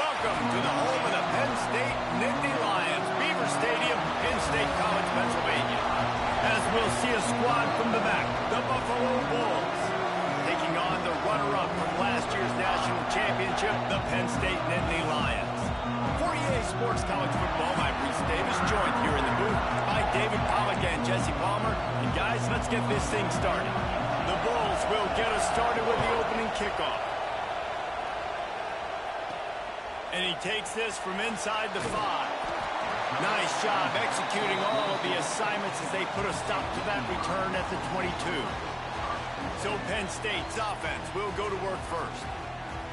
Welcome to the home of the Penn State Nittany Lions, Beaver Stadium in State College, Pennsylvania. As we'll see a squad from the back, the Buffalo Bulls, taking on the runner-up from last year's national championship, the Penn State Nittany Lions. For EA Sports College Football, I'm Reese Davis, joined here in the booth by David Pollack and Jesse Palmer. And guys, let's get this thing started. The Bulls will get us started with the opening kickoff. And he takes this from inside the 5. Nice job executing all of the assignments as they put a stop to that return at the 22. So Penn State's offense will go to work first.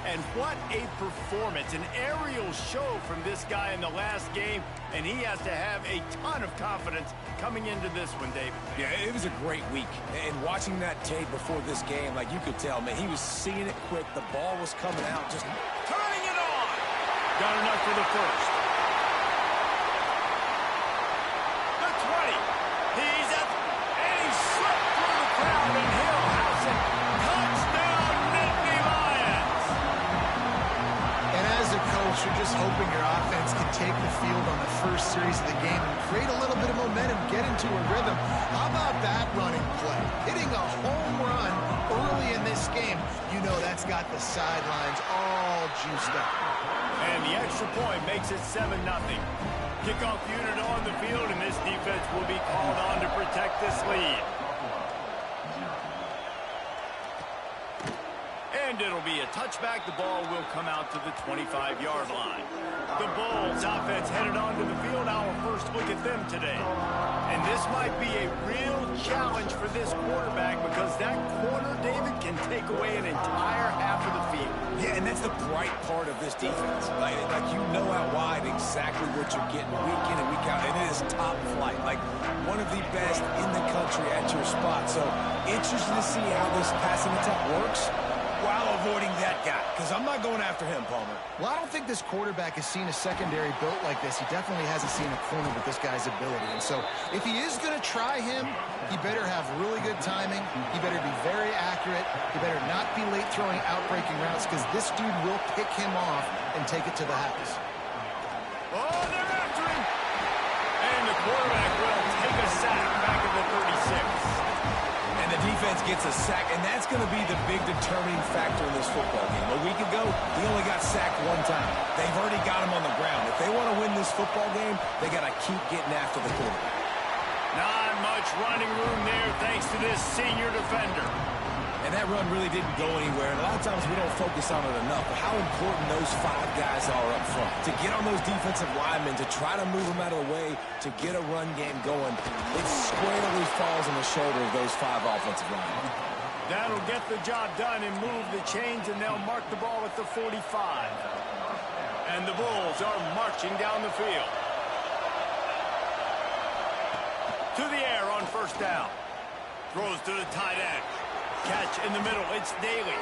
And what a performance, an aerial show from this guy in the last game, and he has to have a ton of confidence coming into this one, David. Yeah, it was a great week. And watching that tape before this game, like you could tell, man, he was seeing it quick. The ball was coming out, just turning it on. Got enough for the first. The 20. He's up, and he slipped through the crowd, and he'll house it. Touchdown, Nittany Lions. And as a coach, you're just hoping your offense can take the field on the first series of the game and create a little bit of momentum, get into a rhythm. How about that running play? Hitting a home run early in this game. You know that's got the sidelines all juiced up. And the extra point makes it 7-0. Kickoff unit on the field, and this defense will be called on to protect this lead. And it'll be a touchback. The ball will come out to the 25-yard line. The Bulls offense headed onto the field. Our first look at them today. And this might be a real challenge for this quarterback because that corner, David, can take away an entire half of the field. yeah, and that's the bright part of this defense. Like you know out wide exactly what you're getting week in and week out, and it is top flight. Like one of the best in the country at your spot. So interesting to see how this passing attack works while avoiding that guy, because I'm not going after him, Palmer. Well, I don't think this quarterback has seen a secondary built like this. He definitely hasn't seen a corner with this guy's ability. And so if he is going to try him, he better have really good timing. He better be very accurate. He better not be late throwing out-breaking routes because this dude will pick him off and take it to the house. Oh, they're after him. And the quarterback will take a sack back at the 36. And the defense gets a sack, and that's going to be the big determining factor in this football game. A week ago, he only got sacked one time. They've already got him on the ground. If they want to win this football game, they got to keep getting after the quarterback. Not much running room there thanks to this senior defender. And that run really didn't go anywhere. And a lot of times we don't focus on it enough. But how important those 5 guys are up front. To get on those defensive linemen, to try to move them out of the way, to get a run game going, it squarely falls on the shoulder of those 5 offensive linemen. That'll get the job done and move the chains, and they'll mark the ball at the 45. And the Bulls are marching down the field. To the air on first down. Throws to the tight end. Catch in the middle. It's Daly.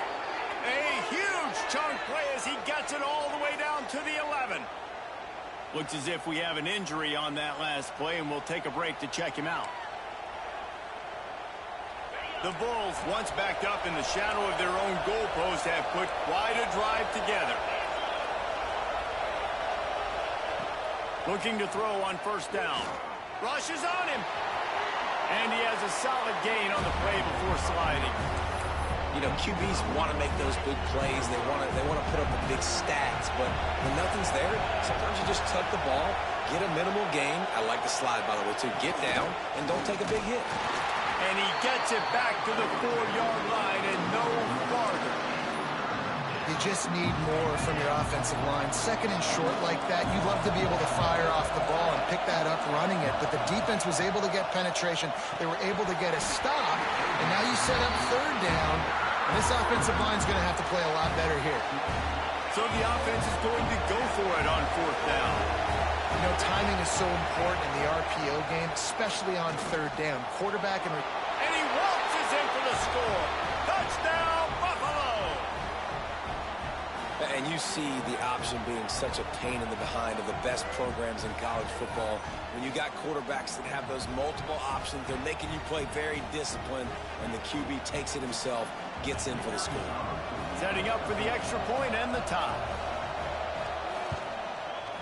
A huge chunk play as he gets it all the way down to the 11. Looks as if we have an injury on that last play, and we'll take a break to check him out. The Bulls, once backed up in the shadow of their own goalpost, have put quite a drive together. Looking to throw on first down. Rush is on him. And he has a solid gain on the play before sliding. You know, QBs want to make those big plays. They want to put up the big stats. But when nothing's there, sometimes you just tuck the ball, get a minimal gain. I like the slide, by the way, too. Get down and don't take a big hit. And he gets it back to the 4-yard line and no farther. You just need more from your offensive line. Second and short like that, you'd love to be able to fire off the ball and pick that up running it. But the defense was able to get penetration. They were able to get a stop. And now you set up third down. And this offensive line is going to have to play a lot better here. So the offense is going to go for it on fourth down. You know, timing is so important in the RPO game, especially on third down. Quarterback and he waltzes in for the score. Touchdown, Buffalo! And you see the option being such a pain in the behind of the best programs in college football. When you got quarterbacks that have those multiple options, they're making you play very disciplined, and the QB takes it himself, gets in for the score. Setting up for the extra point and the tie.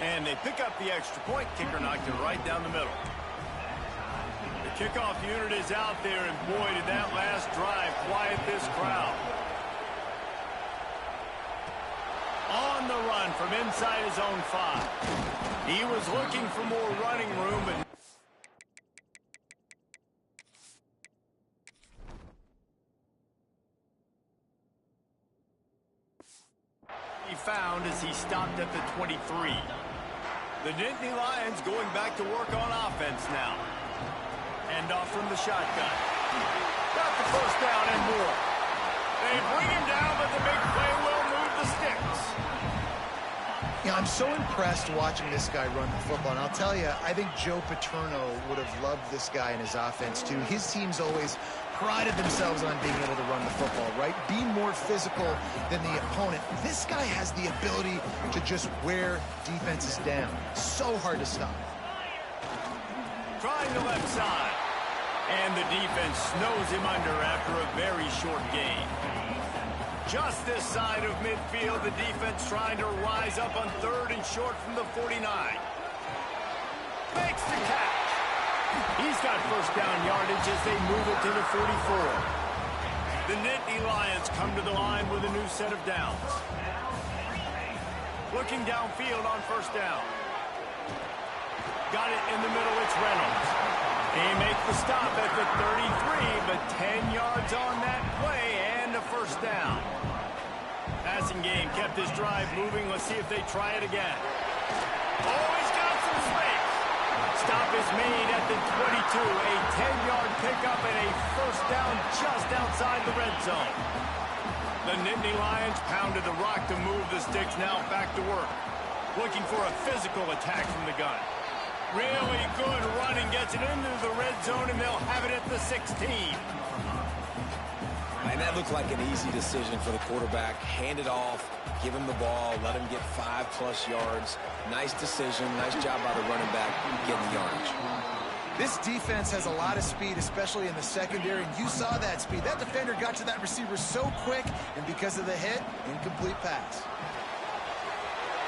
And they pick up the extra point. Kicker knocked it right down the middle. The kickoff unit is out there, and boy, did that last drive quiet this crowd. On the run from inside his own 5. He was looking for more running room, but he found as he stopped at the 23. The Nittany Lions going back to work on offense now. Hand off from the shotgun. Got the first down and more. They bring him down, but the big play will move the sticks. Yeah, I'm so impressed watching this guy run the football. And I'll tell you, I think Joe Paterno would have loved this guy in his offense, too. His teams always prided themselves on being able to run the football, right? Be more physical than the opponent. This guy has the ability to just wear defenses down. So hard to stop. Trying the left side. And the defense snows him under after a very short gain. Just this side of midfield, the defense trying to rise up on 3rd and short from the 49. Makes the catch. He's got first down yardage as they move it to the 44. The Nittany Lions come to the line with a new set of downs. Looking downfield on first down. Got it in the middle, it's Reynolds. He makes the stop at the 33, but 10 yards on that play and a first down. Passing game kept his drive moving. Let's see if they try it again. Oh, he's got some space. Stop is made at the 22. A 10-yard pickup and a first down just outside the red zone. The Nittany Lions pounded the rock to move the sticks, now back to work. Looking for a physical attack from the gun. Really good running, gets it into the red zone, and they'll have it at the 16. And that looked like an easy decision for the quarterback. Hand it off, give him the ball, let him get 5+ yards. Nice decision, nice job by the running back getting the yardage. This defense has a lot of speed, especially in the secondary, and you saw that speed. That defender got to that receiver so quick, and because of the hit, incomplete pass.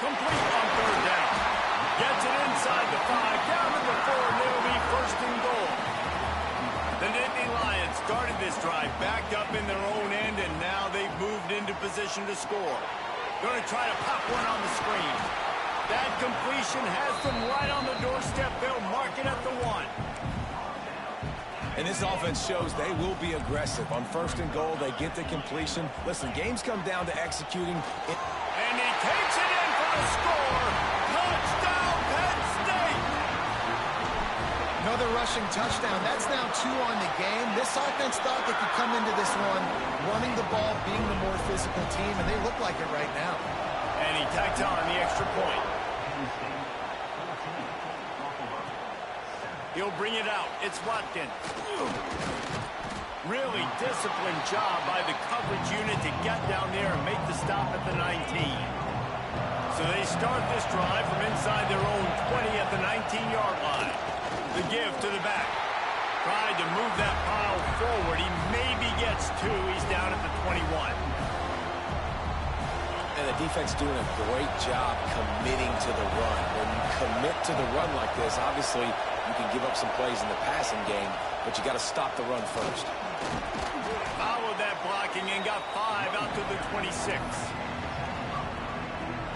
Complete on 3rd down. Gets it inside the 5, down to the 4, and it'll be 1st and goal. The Nittany Lions started this drive backed up in their own end, and now they've moved into position to score. Going to try to pop one on the screen. That completion has them right on the doorstep. They'll mark it at the 1. And this offense shows they will be aggressive. On 1st and goal, they get the completion. Listen, games come down to executing. And he takes it in for the score. Touchdown, Penn State! Another rushing touchdown. That's now 2 on the game. This offense thought they could come into this one running the ball, being the more physical team, and they look like it right now. And he tacked on the extra point. He'll bring it out. It's Watkins. Really disciplined job by the coverage unit to get down there and make the stop at the 19. So they start this drive from inside their own 20 at the 19-yard line. The give to the back. Tried to move that pile forward. He maybe gets 2. He's down at the 21. And the defense doing a great job committing to the run. When you commit to the run like this, obviously you can give up some plays in the passing game, but you got to stop the run first. Followed that blocking and got 5 out to the 26.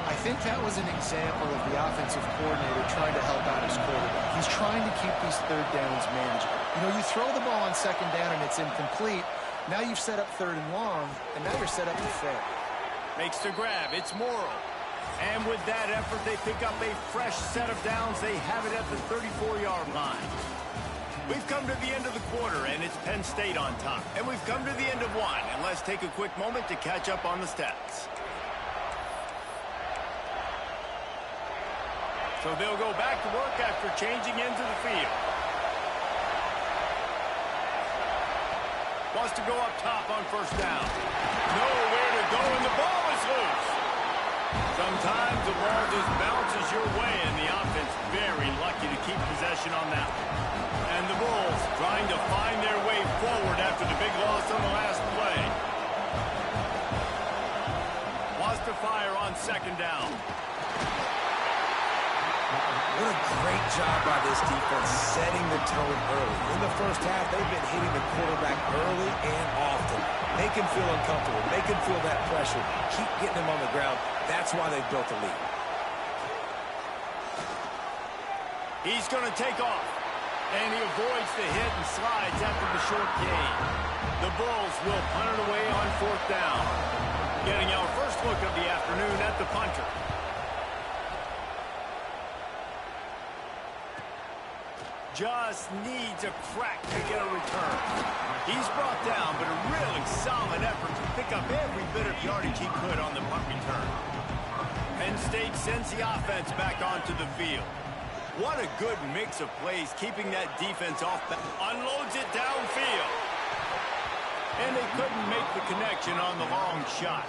I think that was an example of the offensive coordinator trying to help out his quarterback. He's trying to keep these 3rd downs manageable. You know, you throw the ball on 2nd down and it's incomplete. Now you've set up 3rd and long, and now you're set up to fail. Makes the grab. It's Morrow. And with that effort, they pick up a fresh set of downs. They have it at the 34-yard line. We've come to the end of the quarter, and it's Penn State on top. And we've come to the end of one. And let's take a quick moment to catch up on the stats. So they'll go back to work after changing into the field. Wants to go up top on 1st down. Nowhere to go, and the ball is loose. Sometimes the ball just bounces your way, and the offense very lucky to keep possession on that one. And the Bulls trying to find their way forward after the big loss on the last play. Wants to fire on 2nd down. What a great job by this defense setting the tone early. In the first half, they've been hitting the quarterback early and often. Make him feel uncomfortable. Make him feel that pressure. Keep getting him on the ground. That's why they've built a lead. He's going to take off. And he avoids the hit and slides after the short gain. The Bulls will punt it away on 4th down. Getting our first look of the afternoon at the punter. Just needs a crack to get a return. He's brought down, but a really solid effort to pick up every bit of yardage he could on the punt return. Penn State sends the offense back onto the field. What a good mix of plays, keeping that defense off. Unloads it downfield. And they couldn't make the connection on the long shot.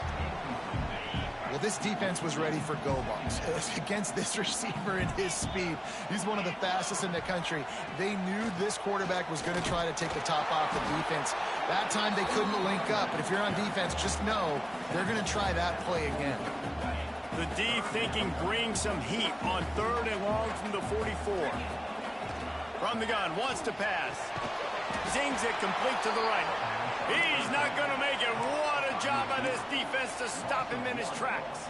Well, this defense was ready for go balls against this receiver and his speed. He's one of the fastest in the country. They knew this quarterback was going to try to take the top off the defense. That time they couldn't link up, but if you're on defense, just know they're going to try that play again. The D thinking bring some heat on 3rd and long from the 44. From the gun, wants to pass. Zings it complete to the right. He's not going to make it. What a job by this defense to stop him in his tracks.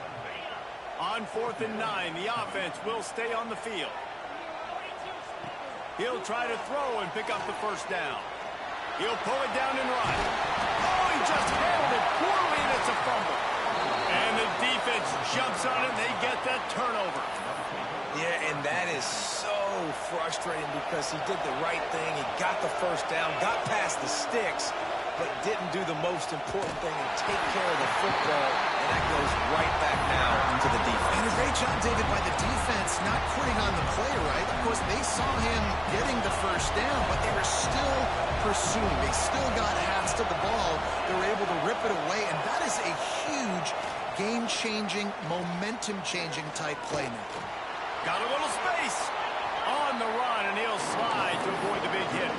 On 4th and 9, the offense will stay on the field. He'll try to throw and pick up the first down. He'll pull it down and run. Oh, he just handled it poorly, and it's a fumble. And the defense jumps on it, and they get that turnover. Yeah, and that is so frustrating because he did the right thing. He got the first down, got past the sticks, but didn't do the most important thing and take care of the football, and that goes right back now to the defense. And a great job, David, by the defense not quitting on the play, right? Of course, they saw him getting the first down, but they were still pursuing. They still got hands to the ball. They were able to rip it away, and that is a huge game-changing, momentum-changing type play now. Got a little space on the run, and he'll slide to avoid the big hit.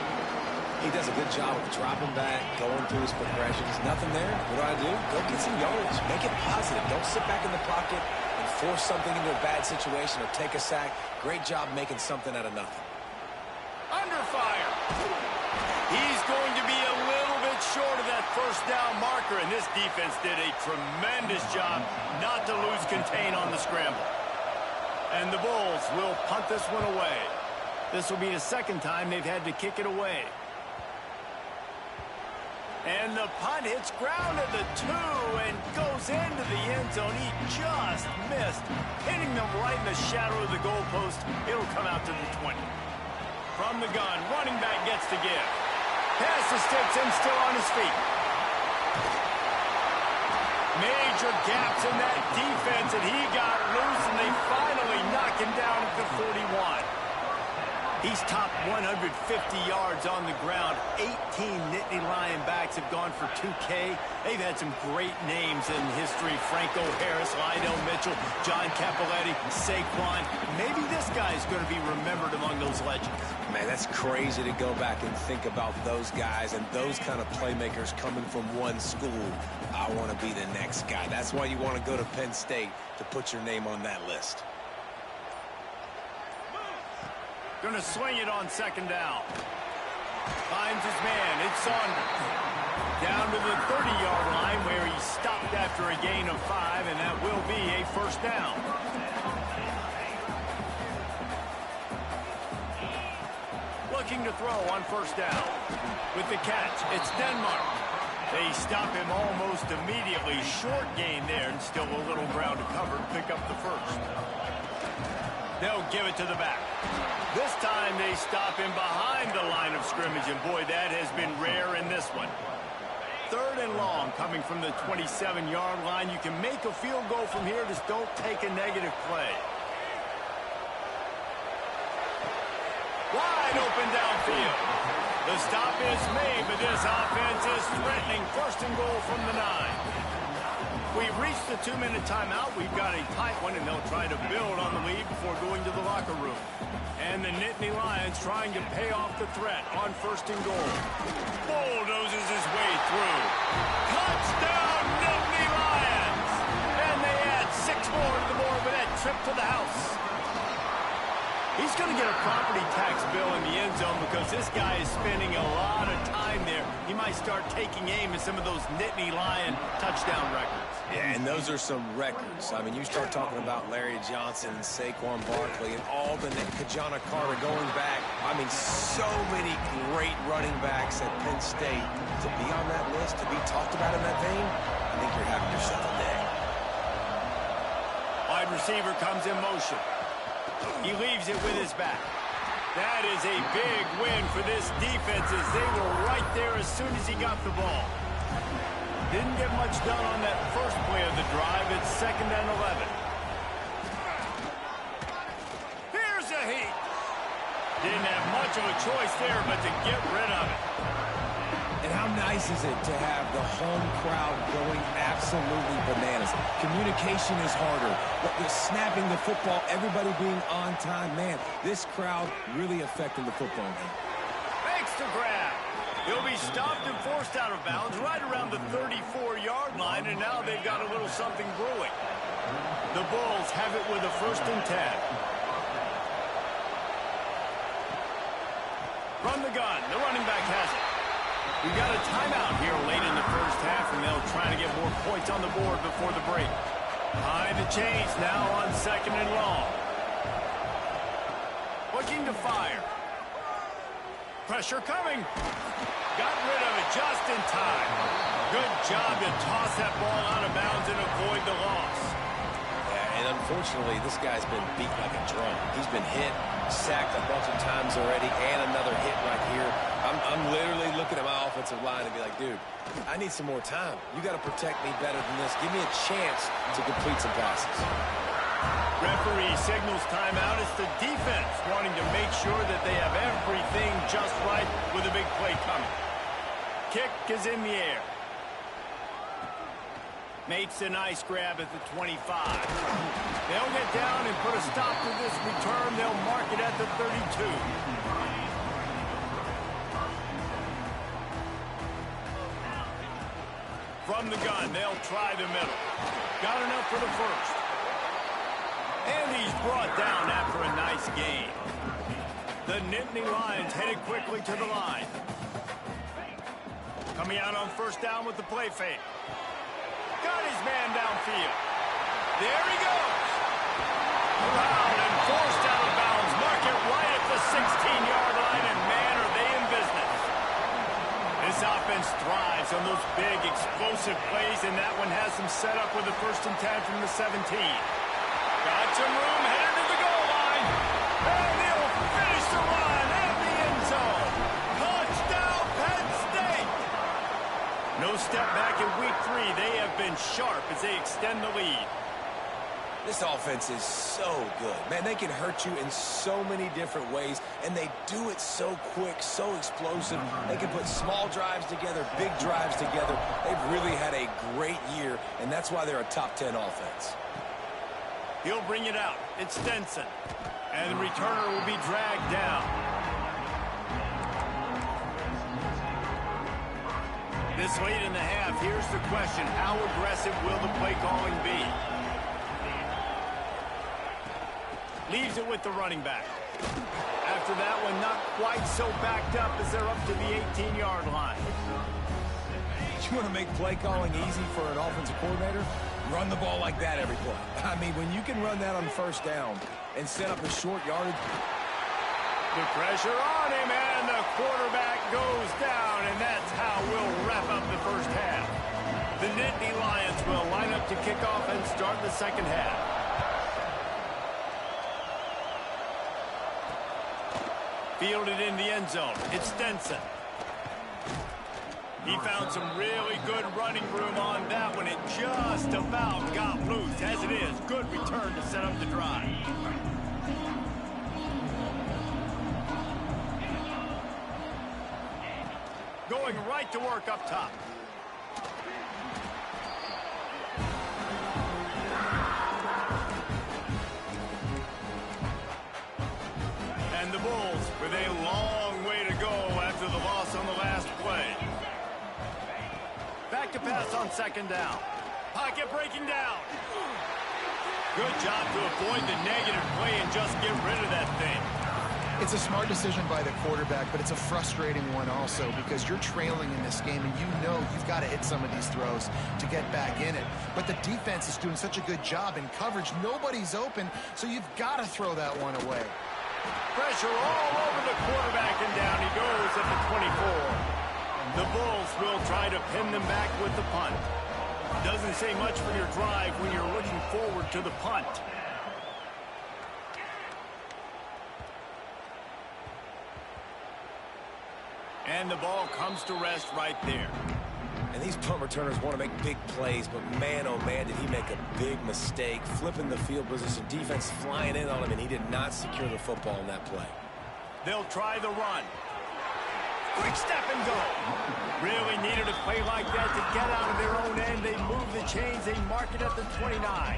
He does a good job of dropping back, going through his progressions. Nothing there. What do? Go get some yardage. Make it positive. Don't sit back in the pocket and force something into a bad situation or take a sack. Great job making something out of nothing. Under fire. He's going to be a little bit short of that first down marker, and this defense did a tremendous job not to lose contain on the scramble. And the Bulls will punt this one away. This will be the second time they've had to kick it away. And the punt hits ground at the 2 and goes into the end zone. He just missed, hitting them right in the shadow of the goalpost. It'll come out to the 20. From the gun, running back gets to give. Pass to sticks and still on his feet. Major gaps in that defense, and he got loose, and they finally knock him down at the 41. He's topped 150 yards on the ground. 18 Nittany Lion backs have gone for 2K. They've had some great names in history. Franco Harris, Lydell Mitchell, John Cappelletti, Saquon. Maybe this guy's going to be remembered among those legends. Man, that's crazy to go back and think about those guys and those kind of playmakers coming from one school. I want to be the next guy. That's why you want to go to Penn State, to put your name on that list. Going to swing it on 2nd down. Finds his man. It's Saunders. Down to the 30-yard line where he stopped after a gain of 5, and that will be a first down. Looking to throw on 1st down. With the catch, it's Denmark. They stop him almost immediately. Short gain there, and still a little ground to cover to pick up the first. They'll give it to the back. This time they stop him behind the line of scrimmage, and boy, that has been rare in this one. 3rd and long coming from the 27-yard line. You can make a field goal from here, just don't take a negative play. Wide open downfield. The stop is made, but this offense is threatening 1st and goal from the 9. We've reached the 2-minute timeout. We've got a tight one, and they'll try to build on the lead before going to the locker room. And the Nittany Lions trying to pay off the threat on 1st and goal. Bulldozes his way through. Touchdown, Nittany Lions! And they add 6 more to the board with that trip to the house. He's going to get a property tax bill in the end zone because this guy is spending a lot of time there. He might start taking aim at some of those Nittany Lion touchdown records. Yeah, and those are some records. I mean, you start talking about Larry Johnson and Saquon Barkley and Alden and Kajana Carter going back. I mean, so many great running backs at Penn State. To be on that list, to be talked about in that vein, I think you're having yourself a day. Wide receiver comes in motion. He leaves it with his back. That is a big win for this defense as they were right there as soon as he got the ball. Didn't get much done on that first play of the drive. It's 2nd and 11. Here's a heat. Didn't have much of a choice there but to get rid of it. And how nice is it to have the home crowd going absolutely bananas? Communication is harder. But with snapping the football, everybody being on time, man, this crowd really affecting the football game. Makes the grab. He'll be stopped and forced out of bounds right around the 34-yard line, and now they've got a little something brewing. The Bulls have it with a 1st and 10. From the gun, the running back has it. We got a timeout here late in the first half, and they'll try to get more points on the board before the break. Behind the chains now on 2nd and long. Looking to fire. Pressure coming. Got rid of it just in time. Good job to toss that ball out of bounds and avoid the loss. Yeah, and unfortunately, this guy's been beat like a drum. He's been hit, sacked a bunch of times already, and another hit right here. I'm literally looking at my offensive line and be like, dude, I need some more time. You got to protect me better than this. Give me a chance to complete some passes. Referee signals timeout. It's the defense wanting to make sure that they have everything just right with a big play coming. Kick is in the air. Makes a nice grab at the 25. They'll get down and put a stop to this return. They'll mark it at the 32. From the gun, they'll try the middle. Got enough for the first. And he's brought down after a nice gain. The Nittany Lions headed quickly to the line. Coming out on 1st down with the play fake. Got his man downfield. There he goes. Around and forced out of bounds. Mark it right at the 16-yard line, and man, are they in business. This offense thrives on those big, explosive plays, and that one has them set up with a 1st and 10 from the 17. Got some room, headed to the goal line. And he'll finish the run at the end zone. Touchdown, Penn State. No step back in week 3. They have been sharp as they extend the lead. This offense is so good. Man, they can hurt you in so many different ways, and they do it so quick, so explosive. They can put small drives together, big drives together. They've really had a great year, and that's why they're a top 10 offense. He'll bring it out. It's Stenson. And the returner will be dragged down. This late in the half, here's the question. How aggressive will the play calling be? Leaves it with the running back. After that one, not quite so backed up as they're up to the 18-yard line. You want to make play calling easy for an offensive coordinator? Run the ball like that every play. I mean, when you can run that on 1st down and set up a short yardage. The pressure on him, and the quarterback goes down, and that's how we'll wrap up the first half. The Nittany Lions will line up to kick off and start the second half. Fielded in the end zone. It's Stenson. He found some really good running room on that one. It just about got loose. As it is, good return to set up the drive. Going right to work up top. And the Bulls with a long way to go after the loss on the last play. Back to pass on 2nd down. Pocket breaking down. Good job to avoid the negative play and just get rid of that thing. It's a smart decision by the quarterback, but it's a frustrating one also because you're trailing in this game and you know you've got to hit some of these throws to get back in it. But the defense is doing such a good job in coverage. Nobody's open, so you've got to throw that one away. Pressure all over the quarterback, and down he goes at the 24. The Bulls will try to pin them back with the punt. Doesn't say much for your drive when you're looking forward to the punt. And the ball comes to rest right there. And these punt returners want to make big plays, but man, oh man, did he make a big mistake. Flipping the field position, defense flying in on him, and he did not secure the football in that play. They'll try the run. Quick step and go. Really needed a play like that to get out of their own end. They move the chains. They mark it at the 29.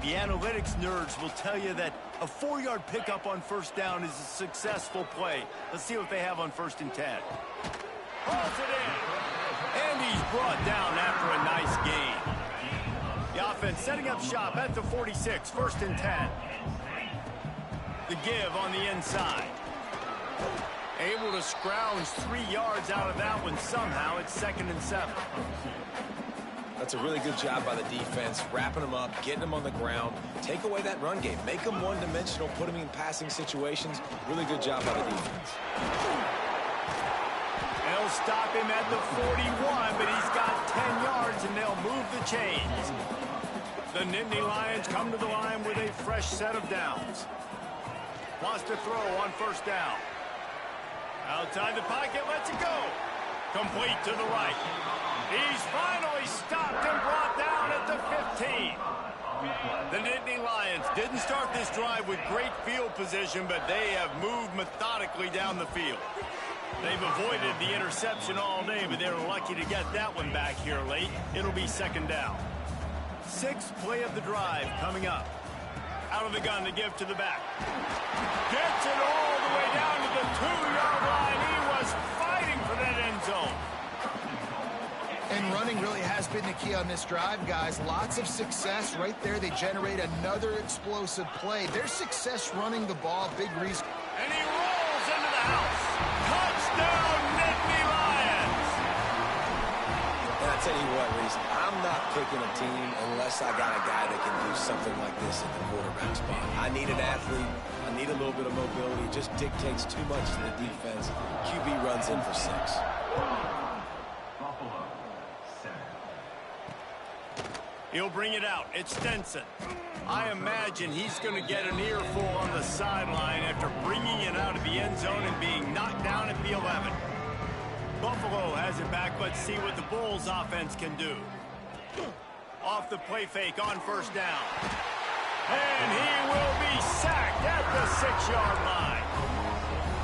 The analytics nerds will tell you that a 4-yard pickup on first down is a successful play. Let's see what they have on 1st and 10. Hauls it in. And he's brought down after a nice gain. The offense setting up shop at the 46, 1st and 10. The give on the inside. Able to scrounge 3 yards out of that one somehow. It's 2nd and 7. That's a really good job by the defense, wrapping them up, getting them on the ground. Take away that run game. Make them one-dimensional, put them in passing situations. Really good job by the defense. They'll stop him at the 41, but he's got 10 yards, and they'll move the chains. The Nittany Lions come to the line with a fresh set of downs. Wants to throw on 1st down. Outside the pocket, lets it go. Complete to the right. He's finally stopped and brought down at the 15. The Nittany Lions didn't start this drive with great field position, but they have moved methodically down the field. They've avoided the interception all day, but they're lucky to get that one back here late. It'll be 2nd down. 6th play of the drive coming up. Out of the gun to give to the back. Gets it all the way down to the 2-yard line. He was fighting for that end zone. And running really has been the key on this drive, guys. Lots of success right there. They generate another explosive play. Their success running the ball, big reason. And he rolls into the house. Touchdown, Nittany Lions. And I tell you what, Reese, I'm not picking a team unless I got a guy that can do something like this at the quarterback spot. I need an athlete. I need a little bit of mobility. It just dictates too much to the defense. QB runs in for 6. He'll bring it out. It's Stenson. I imagine he's going to get an earful on the sideline after bringing it out of the end zone and being knocked down at the 11. Buffalo has it back. Let's see what the Bulls offense can do. Off the play fake on 1st down. And he will be sacked at the 6-yard line.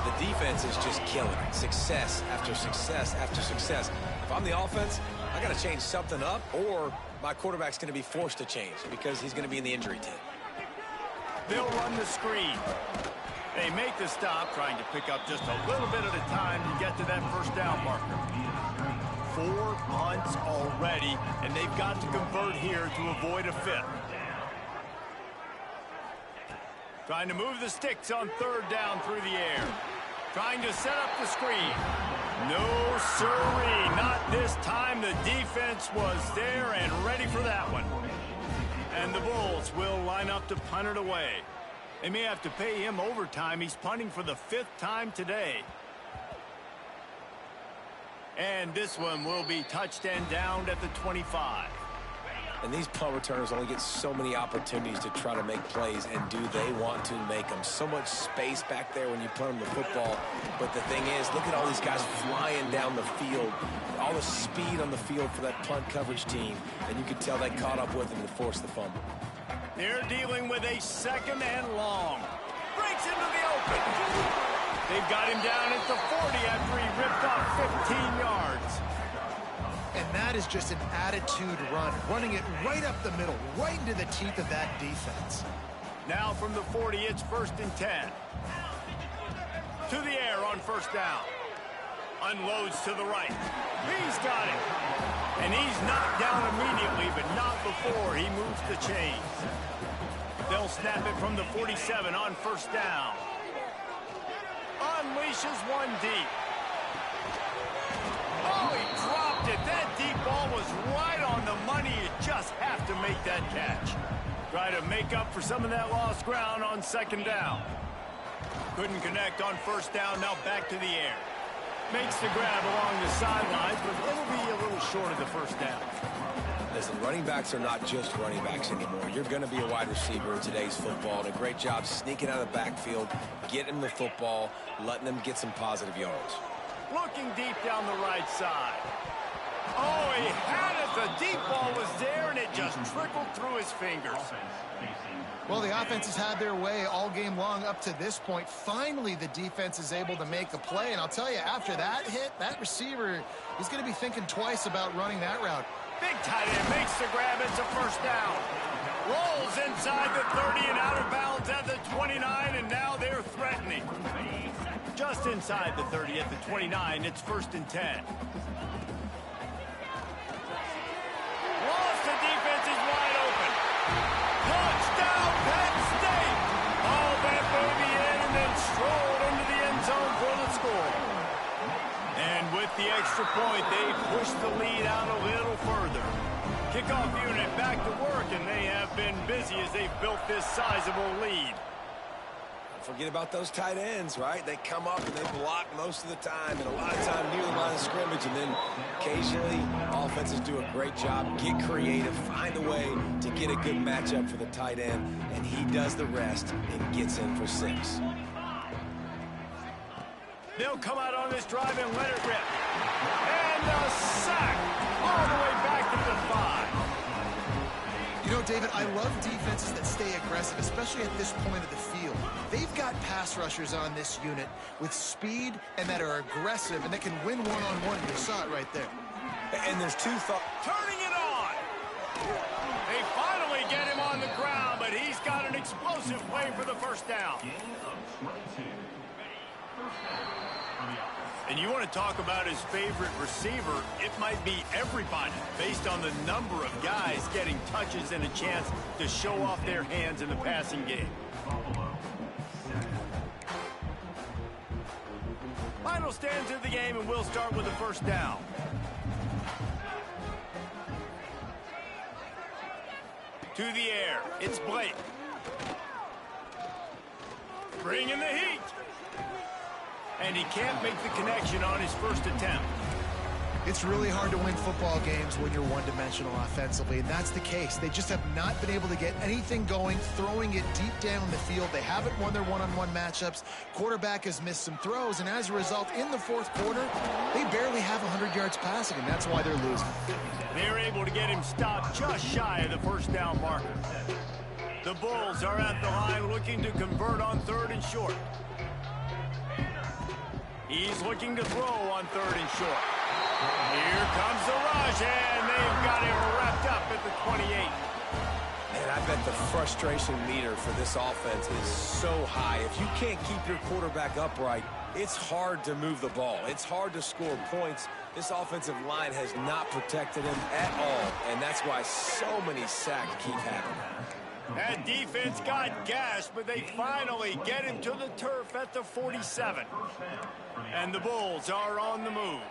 The defense is just killing it. Success after success after success. If I'm the offense, I got to change something up, or my quarterback's going to be forced to change because he's going to be in the injury tent. They'll run the screen. They make the stop, trying to pick up just a little bit at a time to get to that 1st down marker. 4 punts already, and they've got to convert here to avoid a 5th. Trying to move the sticks on 3rd down through the air. Trying to set up the screen. No, sirree, not this time. The defense was there and ready for that one. And the Bulls will line up to punt it away. They may have to pay him overtime. He's punting for the 5th time today. And this one will be touched and downed at the 25. And these punt returners only get so many opportunities to try to make plays, and do they want to make them? So much space back there when you punt them the football. But the thing is, look at all these guys flying down the field. All the speed on the field for that punt coverage team. And you can tell they caught up with them to force the fumble. They're dealing with a 2nd and long. Breaks into the open. They've got him down at the 40 after he ripped off 15 yards. And that is just an attitude run, running it right up the middle, right into the teeth of that defense. Now from the 40, it's 1st and 10. To the air on 1st down. Unloads to the right. He's got it. And he's knocked down immediately, but not before he moves the chains. They'll snap it from the 47 on first down. Unleashes one deep. Oh, he dropped it. That deep ball was right on the money. You just have to make that catch. Try to make up for some of that lost ground on second down. Couldn't connect on first down. Now back to the air. Makes the grab along the sidelines, but it'll be a little short of the first down. Listen, running backs are not just running backs anymore. You're going to be a wide receiver in today's football. And a great job sneaking out of the backfield, getting the football, letting them get some positive yards. Looking deep down the right side. Oh, he had it. The deep ball was there, and it just trickled through his fingers. Well, the offense has had their way all game long up to this point. Finally, the defense is able to make a play. And I'll tell you, after that hit, that receiver is going to be thinking twice about running that route. Big tight end makes the grab. It's a first down. Rolls inside the 30 and out of bounds at the 29, and now they're threatening. Just inside the 30 at the 29, it's 1st and 10. Lost, the defense is wide open. Touchdown, Penn State! Hauled that baby in and then strolled into the end zone for the score. And with the extra point, they push the lead out a little further. Kickoff unit back to work, and they have been busy as they've built this sizable lead. Forget about those tight ends, right? They come up and they block most of the time, and a lot of time near the line of scrimmage, and then occasionally offenses do a great job, get creative, find a way to get a good matchup for the tight end, and he does the rest and gets in for 6. They'll come out on this drive and let it rip. And a sack all the way back to the 5. You know, David, I love defenses that stay aggressive, especially at this point of the field. They've got pass rushers on this unit with speed and that are aggressive and that can win one-on-one. You saw it right there. And there's two thoughts. Turning it on. They finally get him on the ground, but he's got an explosive play for the first down. And you want to talk about his favorite receiver, it might be everybody, based on the number of guys getting touches and a chance to show off their hands in the passing game. Final stands of the game, and we'll start with the first down. To the air, it's Blake. Bringing the heat. And he can't make the connection on his first attempt. It's really hard to win football games when you're one-dimensional offensively, and that's the case. They just have not been able to get anything going, throwing it deep down the field. They haven't won their one-on-one matchups. Quarterback has missed some throws, and as a result, in the fourth quarter, they barely have 100 yards passing, and that's why they're losing. They're able to get him stopped just shy of the first down marker. The Bulls are at the line looking to convert on 3rd and short. He's looking to throw on 3rd and short. Here comes the rush, and they've got him wrapped up at the 28. And I bet the frustration meter for this offense is so high. If you can't keep your quarterback upright, it's hard to move the ball. It's hard to score points. This offensive line has not protected him at all, and that's why so many sacks keep happening. That defense got gashed, but they finally get him to the turf at the 47. And the Bulls are on the move.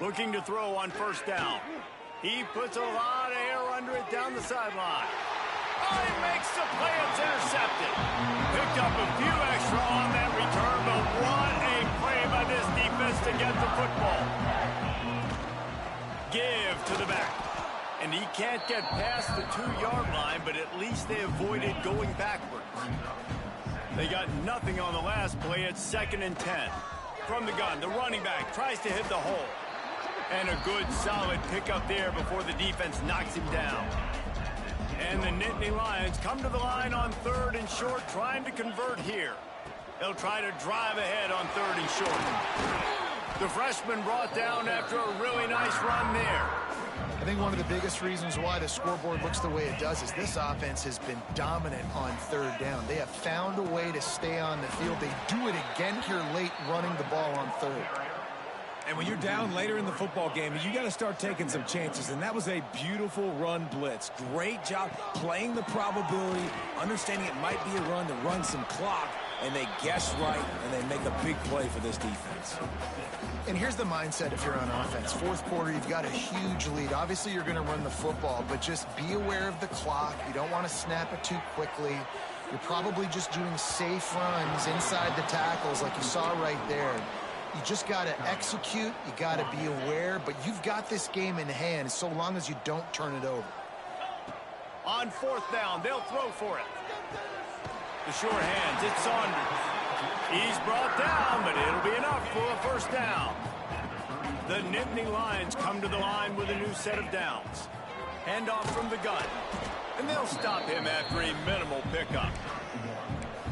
Looking to throw on first down. He puts a lot of air under it down the sideline. Oh, he makes the play. It's intercepted. Picked up a few extra on that return, but what a play by this defense to get the football. Give to the back. And he can't get past the 2-yard line, but at least they avoided going backwards. They got nothing on the last play. It's 2nd and 10. From the gun, the running back tries to hit the hole. And a good, solid pickup there before the defense knocks him down. And the Nittany Lions come to the line on 3rd and short, trying to convert here. They'll try to drive ahead on 3rd and short. The freshman brought down after a really nice run there. I think one of the biggest reasons why the scoreboard looks the way it does is this offense has been dominant on 3rd down. They have found a way to stay on the field. They do it again here late, running the ball on 3rd. And when you're down later in the football game, you got to start taking some chances. And that was a beautiful run blitz. Great job playing the probability, understanding it might be a run to run some clock, and they guess right, and they make a big play for this defense. And here's the mindset if you're on offense. Fourth quarter, you've got a huge lead. Obviously, you're going to run the football, but just be aware of the clock. You don't want to snap it too quickly. You're probably just doing safe runs inside the tackles like you saw right there. You just got to execute. You got to be aware, but you've got this game in hand so long as you don't turn it over. On fourth down, they'll throw for it. The sure hands, it's Saunders. He's brought down, but it'll be enough for a first down. The Nittany Lions come to the line with a new set of downs. Handoff from the gun, and they'll stop him after a minimal pickup.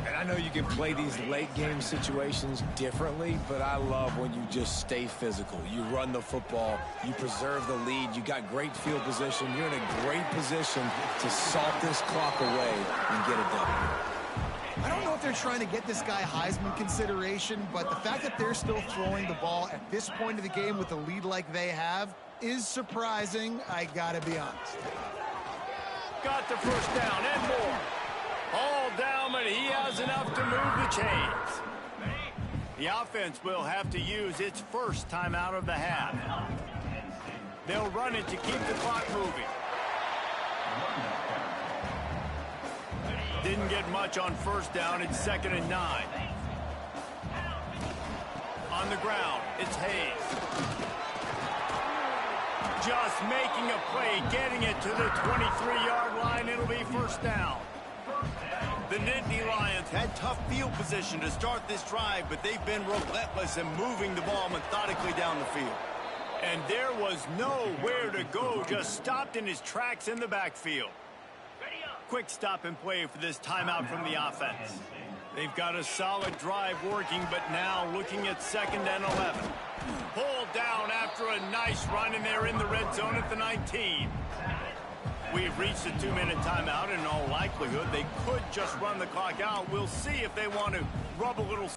And I know you can play these late game situations differently, but I love when you just stay physical. You run the football, you preserve the lead, you got great field position, you're in a great position to salt this clock away and get it done. I don't know if they're trying to get this guy Heisman consideration, but the fact that they're still throwing the ball at this point of the game with a lead like they have is surprising, I gotta be honest. Got the first down and more. All down, but he has enough to move the chains. The offense will have to use its first timeout of the half. They'll run it to keep the clock moving. Didn't get much on first down. It's 2nd and 9. On the ground, it's Hayes. Just making a play, getting it to the 23-yard line. It'll be first down. The Nittany Lions had tough field position to start this drive, but they've been relentless in moving the ball methodically down the field. And there was nowhere to go, just stopped in his tracks in the backfield. Quick stop and play for this timeout from the offense. They've got a solid drive working, but now looking at 2nd and 11. Pulled down after a nice run, and they're in the red zone at the 19. We've reached a 2-minute timeout, and in all likelihood, they could just run the clock out. We'll see if they want to rub a little